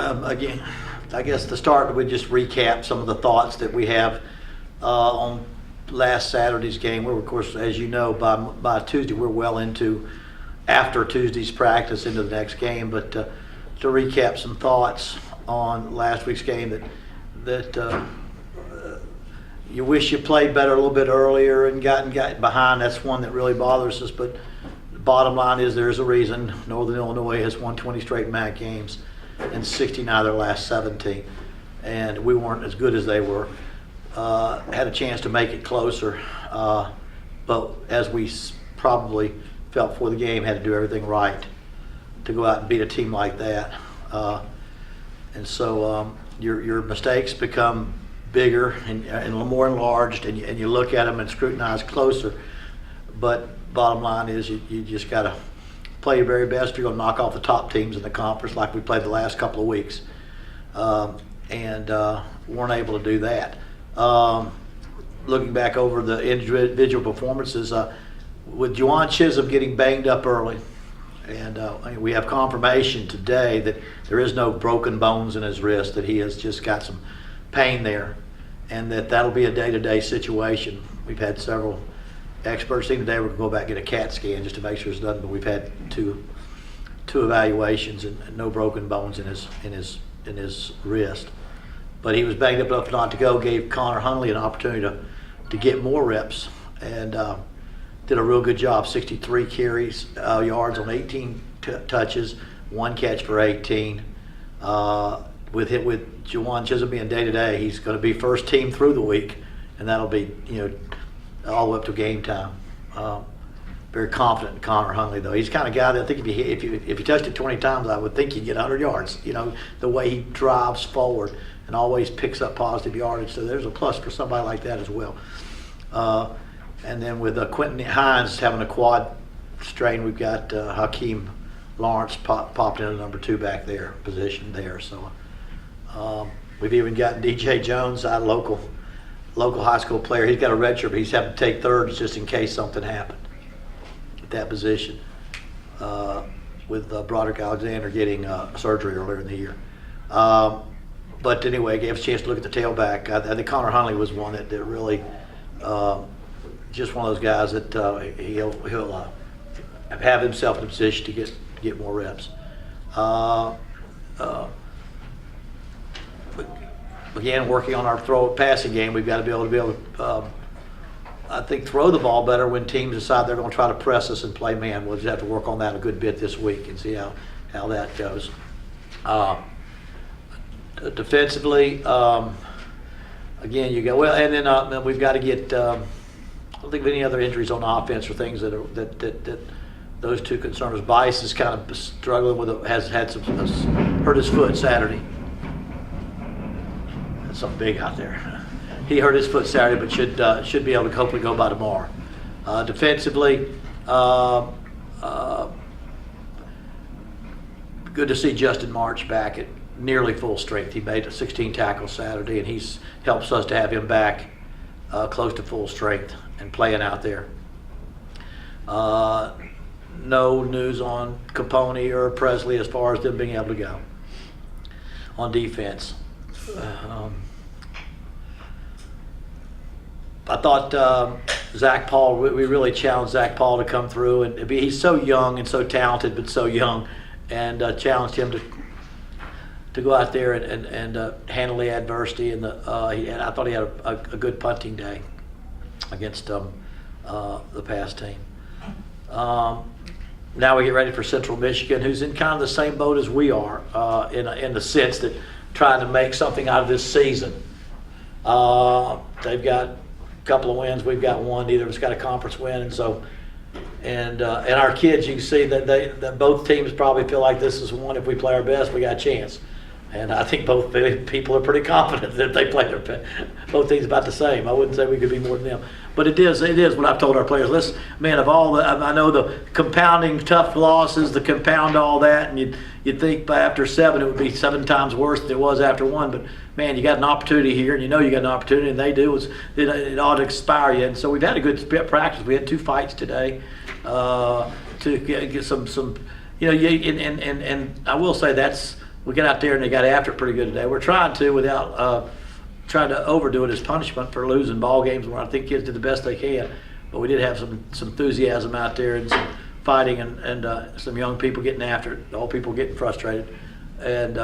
Again, I guess to start, we just recap some of the thoughts that we have on last Saturday's game. Where, of course, as you know, by Tuesday, we're well into after Tuesday's practice into the next game. But to recap some thoughts on last week's game, that you wish you played better a little bit earlier and gotten behind. That's one that really bothers us. But the bottom line is there's a reason Northern Illinois has won 20 straight MAC games and 16 out of their last 17. And we weren't as good as they were. Had a chance to make it closer. But as we probably felt before the game, had to do everything right to go out and beat a team like that. And so your mistakes become bigger and more enlarged, and you look at them and scrutinize closer. But bottom line is you just got to play your very best if you're going to knock off the top teams in the conference like we played the last couple of weeks. And weren't able to do that. Looking back over the individual performances, with Juwan Chisholm getting banged up early, and we have confirmation today that there is no broken bones in his wrist, that he has just got some pain there, and that'll be a day-to-day situation. We've had several experts. Even today we're going to go back and get a CAT scan just to make sure it's done, but we've had two evaluations and no broken bones in his wrist. But he was banged up enough not to go, gave Connor Hunley an opportunity to get more reps, and did a real good job. 63 carries, yards on 18 touches, one catch for 18. With Juwan Chisholm being day-to-day, he's going to be first team through the week, and that'll be all the way up to game time. Very confident in Connor Hunley, though. He's the kind of guy that I think if you touched it 20 times, I would think you'd get 100 yards. The way he drives forward and always picks up positive yardage. So there's a plus for somebody like that as well. And then with Quentin Hines having a quad strain, we've got Hakeem Lawrence popped into number 2 back there, position there. So we've even gotten DJ Jones, our local high school player. He's got a red shirt, but he's having to take thirds just in case something happened at that position. With Broderick Alexander getting surgery earlier in the year. But anyway, gave us a chance to look at the tailback. I think Connor Hunley was one that really, just one of those guys that he'll have himself in a position to get more reps. Again, working on our passing game, we've got to be able to, I think, throw the ball better when teams decide they're going to try to press us and play man. We'll just have to work on that a good bit this week and see how that goes. Defensively, again, you go well, and then we've got to get. I don't think of any other injuries on offense or things that those two concern us. Bice is kind of struggling with has hurt his foot Saturday. That's something big out there. He hurt his foot Saturday, but should be able to hopefully go by tomorrow. Defensively, good to see Justin March back at nearly full strength. He made 16 tackles Saturday, and he's helps us to have him back close to full strength and playing out there. No news on Capone or Presley as far as them being able to go on defense. I thought Zach Paul, we really challenged Zach Paul to come through, and he's so young and so talented, but so young, and challenged him to go out there and handle the adversity. And I thought he had a good punting day against the pass team. Now we get ready for Central Michigan, who's in kind of the same boat as we are, in the sense that trying to make something out of this season. They've got a couple of wins. We've got one. Neither of us got a conference win, and so and our kids, you can see that both teams probably feel like this is one. If we play our best, we got a chance. And I think both people are pretty confident that if they play their best. Both teams about the same. I wouldn't say we could be more than them. But it is what I've told our players. Listen, man, of all I know the compounding tough losses, the compound all that, and you'd think by after 7 it would be 7 times worse than it was after 1. But man, you got an opportunity here, and you got an opportunity, and they do. It ought to inspire you. And so we've had a good practice. We had 2 fights today to get some. And I will say that's we got out there and they got after it pretty good today. We're trying to without trying to overdo it as punishment for losing ball games where I think kids did the best they can. But we did have some enthusiasm out there and some fighting and some young people getting after it, old people getting frustrated. And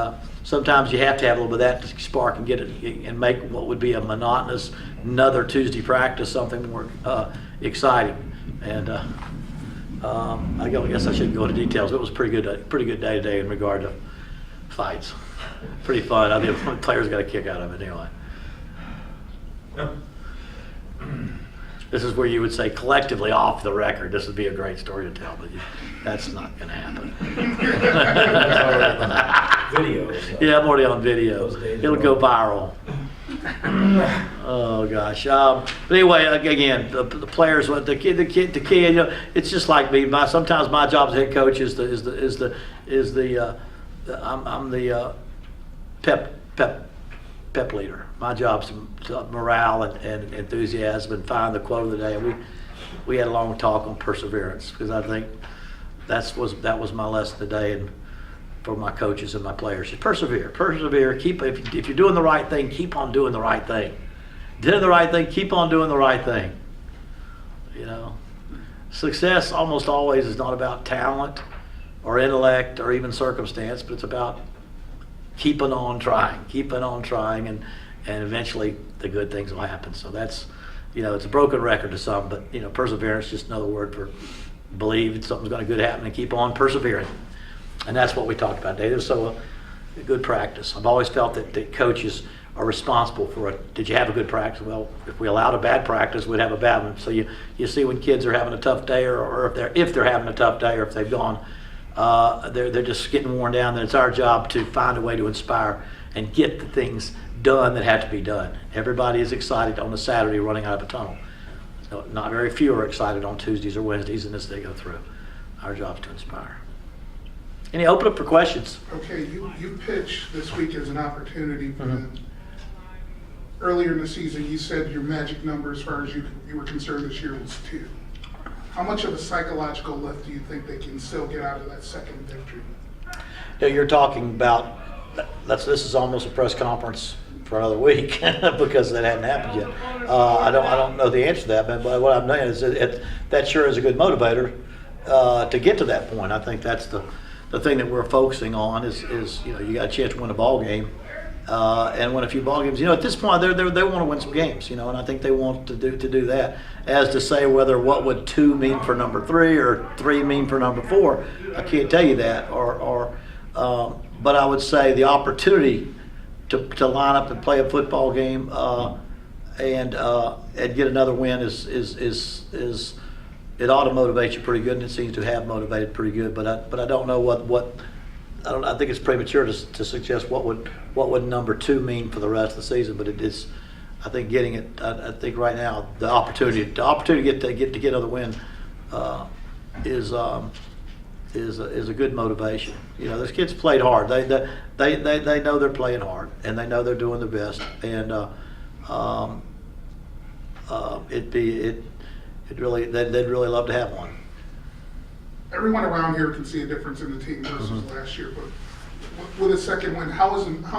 sometimes you have to have a little bit of that to spark and get it and make what would be a monotonous another Tuesday practice something more exciting. And I guess I shouldn't go into details. It was a pretty good day today in regard to fights. Pretty fun. I think the players got a kick out of it anyway. Yep. This is where you would say collectively off the record, this would be a great story to tell, but that's not going to happen. Video. So. Yeah, I'm already on video. It'll go viral. Oh gosh. But anyway, again, the players, the kid. You know, it's just like me. Sometimes my job as head coach is I'm the pep leader. My job's to morale and enthusiasm and find the quote of the day. We had a long talk on perseverance because I think that was my lesson today and for my coaches and my players. Just persevere. Keep if you're doing the right thing, keep on doing the right thing. Did the right thing, keep on doing the right thing. You know, success almost always is not about talent or intellect or even circumstance, but it's about keeping on trying, and eventually the good things will happen. So that's, you know, it's a broken record to some, but you know, perseverance is just another word for believe something's going to good happen and keep on persevering. And that's what we talked about today. It was so a good practice. I've always felt that coaches are responsible for it. Did you have a good practice? Well, if we allowed a bad practice, we'd have a bad one. So you see when kids are having a tough day, or if they're having a tough day, or if they've gone, they're just getting worn down. Then it's our job to find a way to inspire and get the things done that have to be done. Everybody is excited on a Saturday running out of a tunnel. So not very few are excited on Tuesdays or Wednesdays, and as they go through. Our job is to inspire. Any open up for questions? Okay, you pitched this week as an opportunity for them. Earlier in the season, you said your magic number as far as you were concerned this year was 2. How much of a psychological lift do you think they can still get out of that second victory? Yeah, you're talking about, this is almost a press conference for another week because that hadn't happened yet. I don't know the answer to that, but what I'm saying is that sure is a good motivator to get to that point. I think that's the thing that we're focusing on is you know, you got a chance to win a ball game and win a few ball games. You know, at this point they want to win some games. You know, and I think they want to do that. As to say whether what would 2 mean for number 3 or 3 mean for number 4, I can't tell you that. But I would say the opportunity to line up and play a football game and get another win is it ought to motivate you pretty good, and it seems to have motivated pretty good. But I don't know what I think it's premature to suggest what would number 2 mean for the rest of the season. But it is, I think getting it. I think right now the opportunity to get another win is a good motivation. You know, those kids played hard. They know they're playing hard, and they know they're doing their best. And they'd really love to have one. Everyone around here can see a difference in the team versus last year, but with a second win, how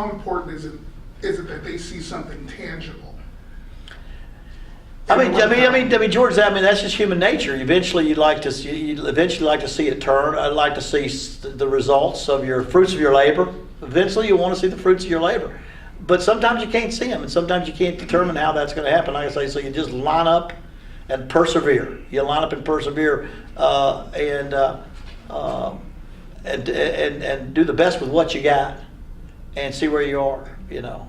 important is it that they see something tangible? I mean, George. That's just human nature. Eventually, you'd like to see it turn. I'd like to see the results of your fruits of your labor. Eventually, you want to see the fruits of your labor, but sometimes you can't see them, and sometimes you can't determine how that's going to happen. Like I say, so you just line up and persevere. You line up and persevere, and do the best with what you got, and see where you are. You know,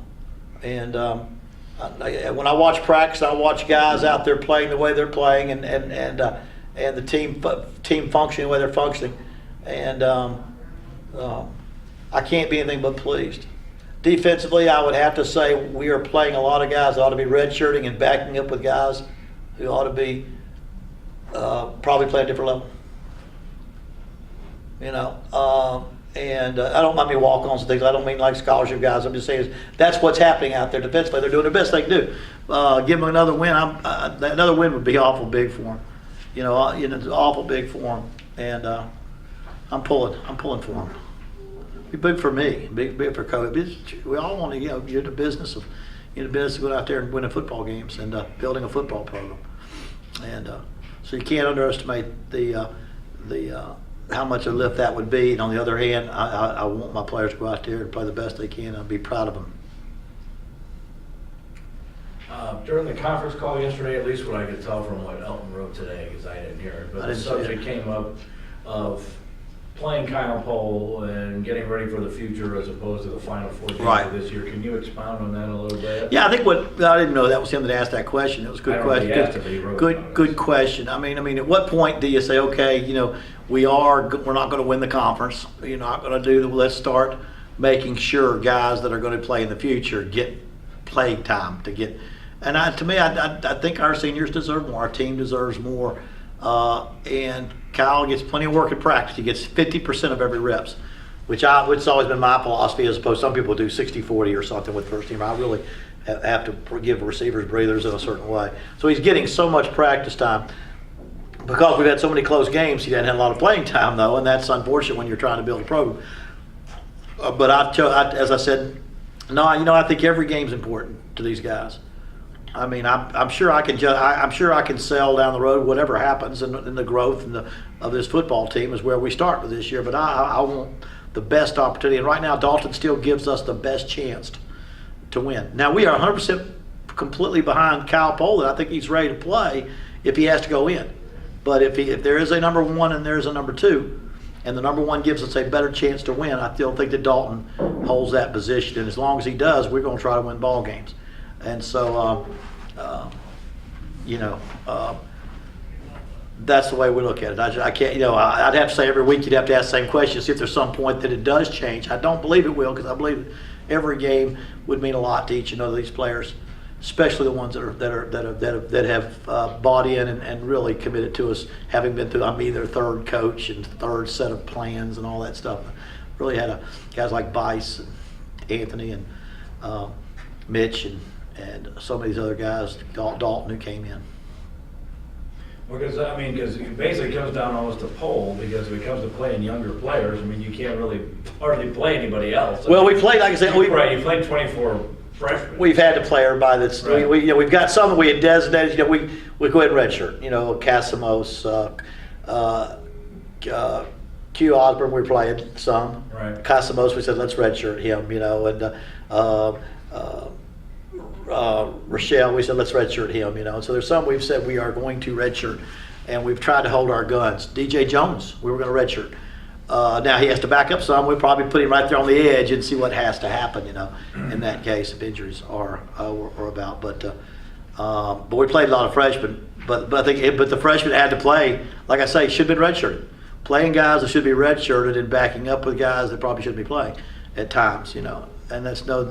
and. When I watch practice, I watch guys out there playing the way they're playing, and the team functioning the way they're functioning, and I can't be anything but pleased. Defensively, I would have to say we are playing a lot of guys that ought to be redshirting and backing up with guys who ought to be probably playing a different level. You know. And I don't mind me walk-ons and things. I don't mean like scholarship guys. I'm just saying that's what's happening out there defensively. They're doing the best they can do. Give them another win. Another win would be awful big for them. You know, it's awful big for them. And I'm pulling for them. Be big for me, big for Coach. We all want to, you're in the business of going out there and winning football games and building a football program. And so you can't underestimate the how much a lift that would be. And on the other hand, I want my players to go out there and play the best they can and be proud of them. During the conference call yesterday, at least what I could tell from what Elton wrote today, because I didn't hear it, but the subject came up of playing Kyle Pohl and getting ready for the future as opposed to the Final Four games of this year. Can you expound on that a little bit? Yeah, I think I didn't know that was him that asked that question. It was a good question. Good question. I mean, at what point do you say, okay, we're not going to win the conference. You're not going to let's start making sure guys that are going to play in the future get playing time to get. And to me, I think our seniors deserve more. Our team deserves more. And Kyle gets plenty of work in practice. He gets 50% of every reps, which it's always been my philosophy, as opposed to some people do 60-40 or something with first team. I really have to give receivers breathers in a certain way. So he's getting so much practice time. Because we've had so many close games, he hasn't had a lot of playing time, though, and that's unfortunate when you're trying to build a program. But as I said, no, I think every game's important to these guys. I mean, I'm sure I can sell down the road whatever happens, and the growth of this football team is where we start with this year. But I want the best opportunity, and right now Dalton still gives us the best chance to win. Now we are 100% completely behind Kyle Pohl, and I think he's ready to play if he has to go in. But if there is a number one and there's a number two, and the number one gives us a better chance to win, I still think that Dalton holds that position. And as long as he does, we're going to try to win ball games. And so, that's the way we look at it. I can't, I'd have to say every week you'd have to ask the same question, see if there's some point that it does change. I don't believe it will, because I believe every game would mean a lot to each and every of these players, especially the ones that have bought in and really committed to us, having been through. I'm either third coach and third set of plans and all that stuff. Really had guys like Bice, and Anthony, and Mitch, and some of these other guys, Dalton, who came in. Because it basically comes down almost to Pohl, because if it comes to playing younger players, you can't really hardly play anybody else. Well, we played, like I said, you played 24 freshmen. We've had to play everybody that's right. We've got some that we had designated. We go ahead and redshirt. Casimos, Q Osborne, we played some. Right. Casimos, we said let's redshirt him. Rochelle, we said let's redshirt him. And so there's some we've said we are going to redshirt, and we've tried to hold our guns. DJ Jones, we were going to redshirt. Now he has to back up some. We'll probably put him right there on the edge and see what has to happen, in that case if injuries are about. But we played a lot of freshmen. But I think the freshmen had to play. Like I say, should have been redshirted. Playing guys that should be redshirted and backing up with guys that probably shouldn't be playing at times, And that's no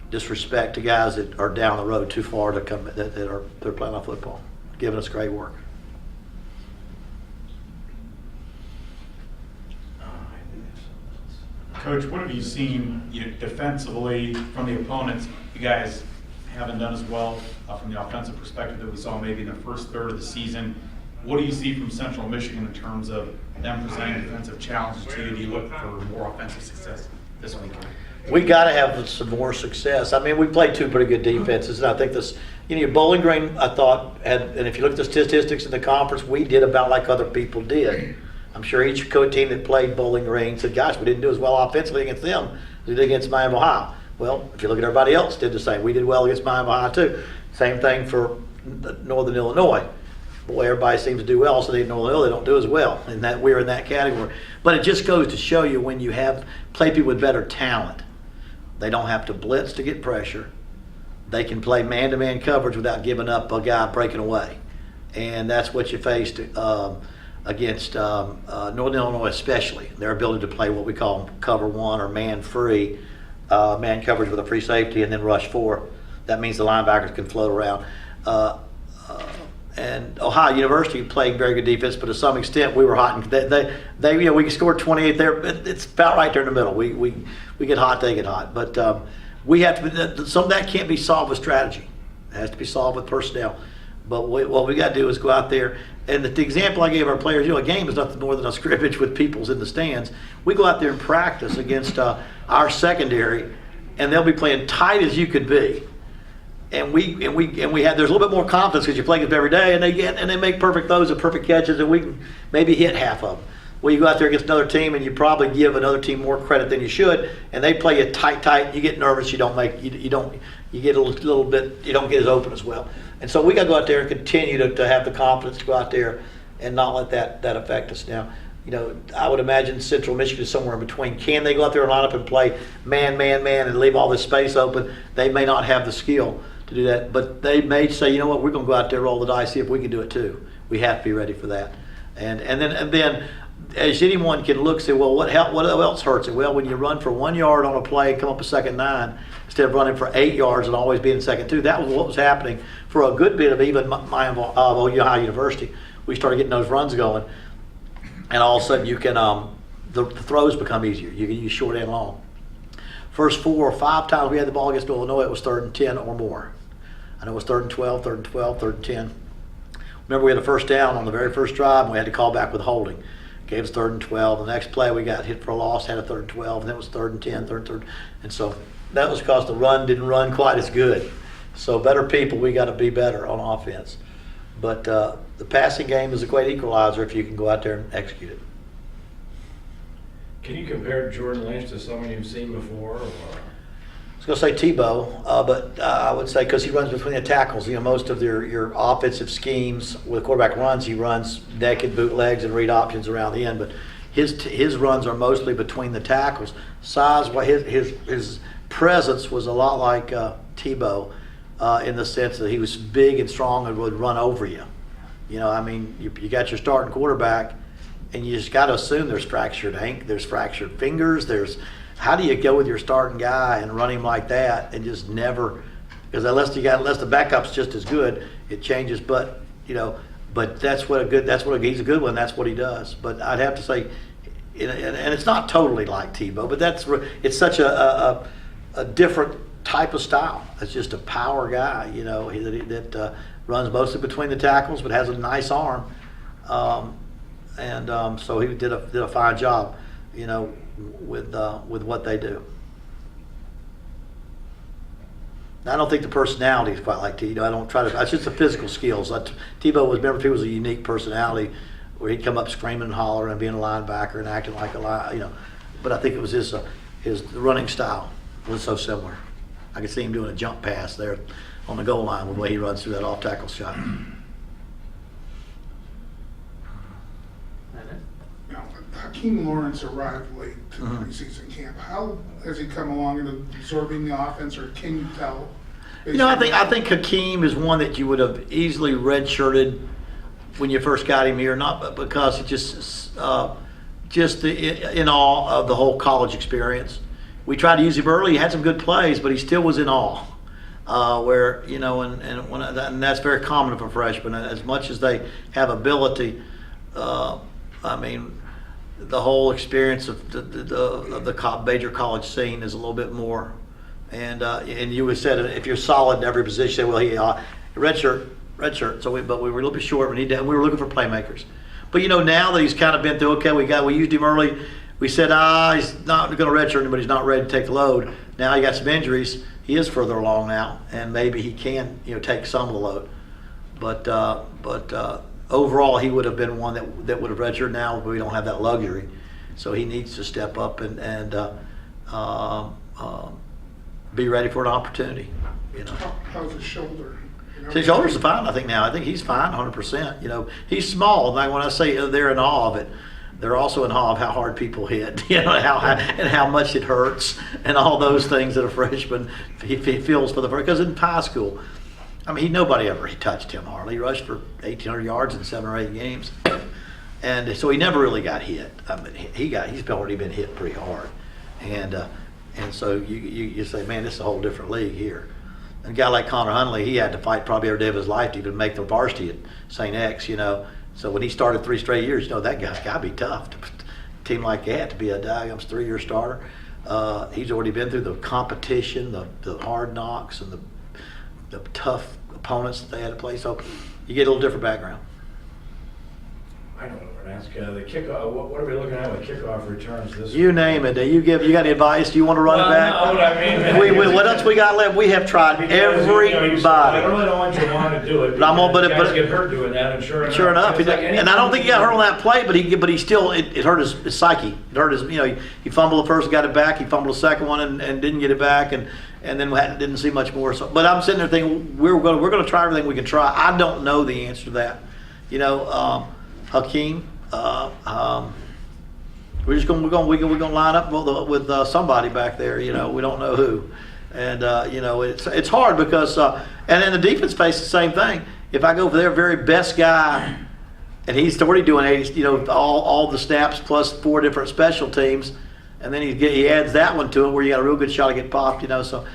disrespect to guys that are down the road too far to come they're playing on football, giving us great work. Coach, what have you seen defensively from the opponents? You guys haven't done as well from the offensive perspective that we saw maybe in the first third of the season. What do you see from Central Michigan in terms of them presenting defensive challenges to you? Do you look for more offensive success this weekend? We got to have some more success. We played two pretty good defenses, and I think this, your Bowling Green, I thought, and if you look at the statistics in the conference, we did about like other people did. I'm sure each team that played Bowling Green said, gosh, we didn't do as well offensively against them as we did against Miami of Ohio. Well, if you look at everybody else, did the same. We did well against Miami of Ohio too. Same thing for Northern Illinois. Boy, everybody seems to do well, so they don't do as well. And that we're in that category. But it just goes to show you when you play people with better talent, they don't have to blitz to get pressure. They can play man-to-man coverage without giving up a guy breaking away. And that's what you faced against Northern Illinois especially. Their ability to play what we call cover one or man-free, man coverage with a free safety and then rush four. That means the linebackers can float around. And Ohio University played very good defense, but to some extent we were hot. And we scored 28 there. It's about right there in the middle. We get hot, they get hot. But we have to. Some of that can't be solved with strategy. It has to be solved with personnel. But what we got to do is go out there, and the example I gave our players, a game is nothing more than a scrimmage with people's in the stands. We go out there and practice against our secondary, and they'll be playing tight as you could be. And we have, there's a little bit more confidence because you play them every day, and they make perfect throws and perfect catches, and we can maybe hit half of them. Well, you go out there against another team, and you probably give another team more credit than you should, and they play you tight. You get nervous. You get a little bit. You don't get as open as well. And so we got to go out there and continue to have the confidence to go out there and not let that affect us. Now, I would imagine Central Michigan is somewhere in between. Can they go out there and line up and play man, and leave all this space open? They may not have the skill to do that, but they may say, you know what, we're going to go out there, roll the dice, see if we can do it too. We have to be ready for that. And then, as anyone can look, say, well, what else hurts it? Well, when you run for 1 yard on a play, come up a 2nd 9, instead of running for 8 yards and always being 2nd 2, that was what was happening for a good bit of even my Ohio University. We started getting those runs going, and all of a sudden you can the throws become easier. You can use short and long. First 4 or 5 times we had the ball against Illinois, it was 3rd and 10 or more. I know it was 3rd and 12, 3rd and 12, 3rd and 10. Remember, we had a first down on the very first drive, and we had to call back with holding. Gave us 3rd and 12. The next play, we got hit for a loss, had a 3rd and 12, and then it was 3rd and 10, 3rd. And so that was because the run didn't run quite as good. So better people, we got to be better on offense. But the passing game is a great equalizer if you can go out there and execute it. Can you compare Jordan Lynch to someone you've seen before? Or? I was going to say Tebow, but I would say because he runs between the tackles. Most of your offensive schemes with quarterback runs, he runs naked bootlegs and read options around the end. But his runs are mostly between the tackles. Size, his presence was a lot like Tebow in the sense that he was big and strong and would run over you. You got your starting quarterback, and you just got to assume there's fractured there's fractured fingers, how do you go with your starting guy and run him like that and just never? Because unless the backup's just as good, it changes. But that's what he's a good one. That's what he does. But I'd have to say, and it's not totally like Tebow, but it's such a different type of style. It's just a power guy, that runs mostly between the tackles, but has a nice arm, so he did a fine job, with what they do. Now, I don't think the personality is quite like Tebow. I don't try to. It's just the physical skills. Tebow was a unique personality, where he'd come up screaming and hollering and being a linebacker and acting like a lion, But I think it was his running style was so similar. I could see him doing a jump pass there on the goal line with the way he runs through that off tackle shot. Now, Hakeem Lawrence arrived late to the preseason camp. How has he come along in absorbing the offense, or can you tell? I think Hakeem is one that you would have easily redshirted when you first got him here, not because he just in awe of the whole college experience. We tried to use him early. He had some good plays, but he still was in awe. And that's very common for freshmen. As much as they have ability, the whole experience of the major college scene is a little bit more. And you would said if you're solid in every position, well, he redshirt. So but we were a little bit short. We were looking for playmakers. But now that he's kind of been through, we used him early. We said, he's not going to redshirt him, but he's not ready to take the load. Now he got some injuries. He is further along now, and maybe he can, take some of the load. But overall, he would have been one that would have redshirted. Now we don't have that luxury, so he needs to step up and be ready for an opportunity. How's his shoulder? His shoulders are fine, I think now. I think he's fine, 100%. He's small. Like when I say they're in awe of it, they're also in awe of how hard people hit, and how much it hurts, and all those things that a freshman he feels for the first. Because in high school, nobody ever touched him hardly. He rushed for 1,800 yards in 7 or 8 games, and so he never really got hit. He's already been hit pretty hard, and so you say, man, this is a whole different league here. And a guy like Connor Hunley, he had to fight probably every day of his life to even make the varsity at St. X, So when he started 3 straight years, that guy's got to be tough. To a team like that, to be a 3-year starter. He's already been through the competition, the hard knocks, and the tough opponents that they had to play. So you get a little different background. I don't know, ask the kickoff, what are we looking at with kickoff returns this? You name it. You got any advice? Do you want to run it back? No, what I mean. What else we got left? We have tried everybody. I really don't want you to want to do it. But I'm on- but- guys get hurt doing that, and sure enough. Enough, and I don't think he got hurt on that play, but he still it hurt his psyche. It hurt his, he fumbled the first, got it back. He fumbled the second one and didn't get it back, and then didn't see much more. So, but I'm sitting there thinking we're going to try everything we can try. I don't know the answer to that. Hakeem. We're gonna line up with somebody back there. We don't know who, and it's hard because and then the defense faces the same thing. If I go for their very best guy, and he's already doing 80, all the snaps plus 4 different special teams, and then he adds that one to it where you got a real good shot to get popped. So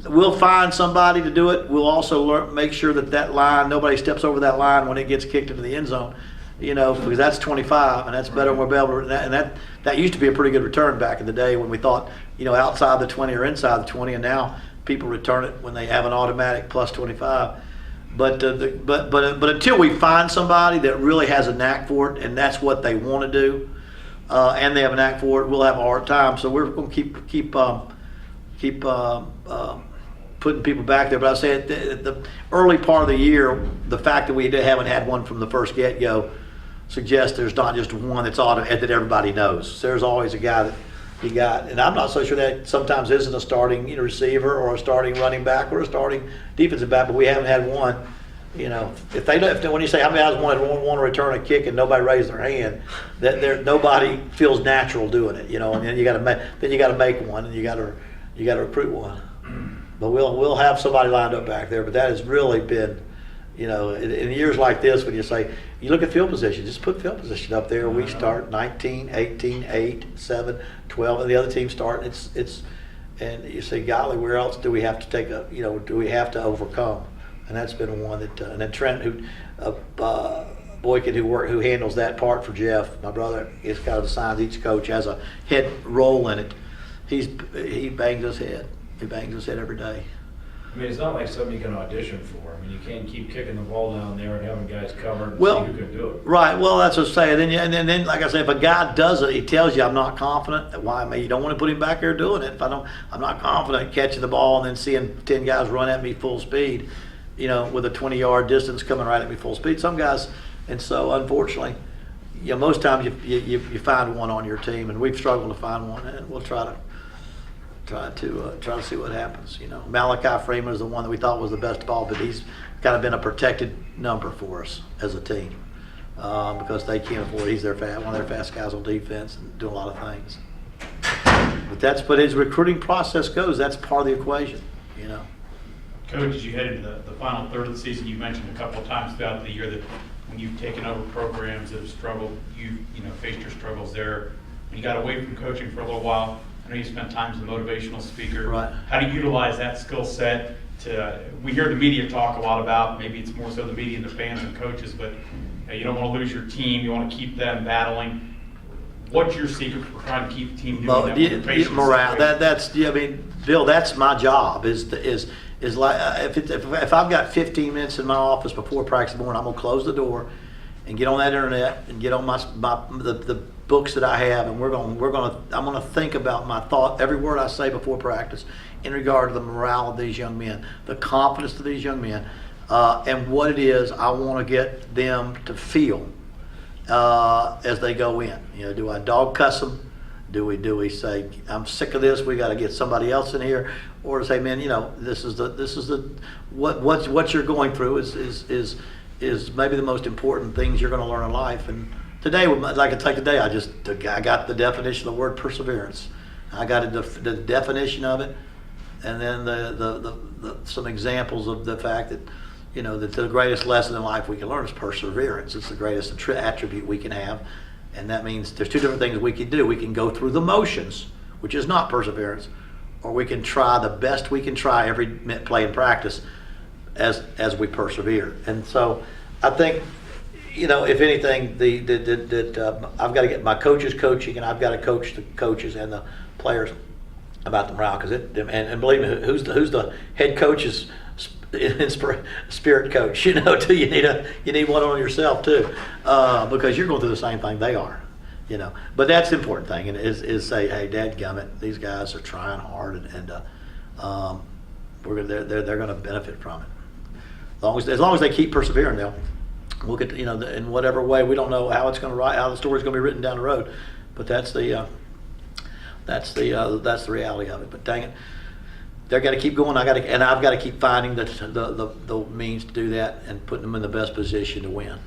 we'll find somebody to do it. We'll also make sure that line, nobody steps over that line when it gets kicked into the end zone. Because that's 25, and that's better than we'll be able to. And that used to be a pretty good return back in the day when we thought, outside the 20 or inside the 20, and now people return it when they have an automatic plus 25. But until we find somebody that really has a knack for it, and that's what they want to do, and they have a knack for it, we'll have a hard time. So we're going to keep putting people back there. But I say at the early part of the year, the fact that we haven't had one from the first get-go suggests there's not just one that everybody knows. There's always a guy that you got, and I'm not so sure that sometimes isn't a starting receiver or a starting running back or a starting defensive back, but we haven't had one. If when you say how many guys want to return a kick and nobody raised their hand, that nobody feels natural doing it. And then you got to make one, and you got to recruit one. But we'll have somebody lined up back there. But that has really been, in years like this, when you say, you look at field position, just put field position up there. We start 19, 18, 8, 7, 12, and the other team start. And you say, golly, where else do we have to do we have to overcome? And that's been one that, and then Trent, Boykin, who handles that part for Jeff, my brother, is kind of assigned each coach has a head role in it. He bangs his head. He bangs his head every day. I mean, it's not like something you can audition for. I mean, you can't keep kicking the ball down there and having guys covered and see who can do it. Right. Well, that's what I'm saying. And then, like I said, if a guy does it, he tells you, I'm not confident. Why? I mean, you don't want to put him back there doing it. I'm not confident catching the ball and then seeing 10 guys run at me full speed, with a 20-yard distance coming right at me full speed. Some guys, and so unfortunately, most times you find one on your team, and we've struggled to find one, and we'll try to see what happens. Malachi Freeman is the one that we thought was the best of all, but he's kind of been a protected number for us as a team because they can't afford. He's one of their fast guys on defense and doing a lot of things. But his recruiting process goes. That's part of the equation. Coach, as you head into the final third of the season, you mentioned a couple of times throughout the year that when you've taken over programs that have struggled, you've faced your struggles there. When you got away from coaching for a little while, I know you spent time as a motivational speaker. Right. How do you utilize that skill set we hear the media talk a lot about, maybe it's more so the media and the fans and coaches, but you don't want to lose your team, you want to keep them battling. What's your secret for trying to keep the team doing that? Morale. Bill, that's my job. Is like if I've got 15 minutes in my office before practice in the morning, I'm gonna close the door and get on that internet and get on the books that I have, and I'm gonna think about my thought, every word I say before practice, in regard to the morale of these young men, the confidence of these young men, and what it is I want to get them to feel as they go in. Do I dog cuss them? Do we say, I'm sick of this, we got to get somebody else in here, or to say, man, this is what you're going through is maybe the most important things you're going to learn in life. And today, like I take today, I got the definition of the word perseverance. I got the definition of it, and then the some examples of the fact that that the greatest lesson in life we can learn is perseverance. It's the greatest attribute we can have. And that means there's two different things we can do. We can go through the motions, which is not perseverance, or we can try the best we can try every play in practice as we persevere. And so I think, if anything, I've got to get my coaches coaching, and I've got to coach the coaches and the players about the morale, because and believe me, who's the head coach's spirit coach, too. You need one on yourself too, because you're going through the same thing they are, But that's the important thing, and is say, hey, dadgummit, these guys are trying hard, and they're going to benefit from it. As long as they keep persevering, we'll get in whatever way. We don't know how it's going to how the story's going to be written down the road, but that's the reality of it. But dang it, they've got to keep going. I've got to keep finding the means to do that and putting them in the best position to win.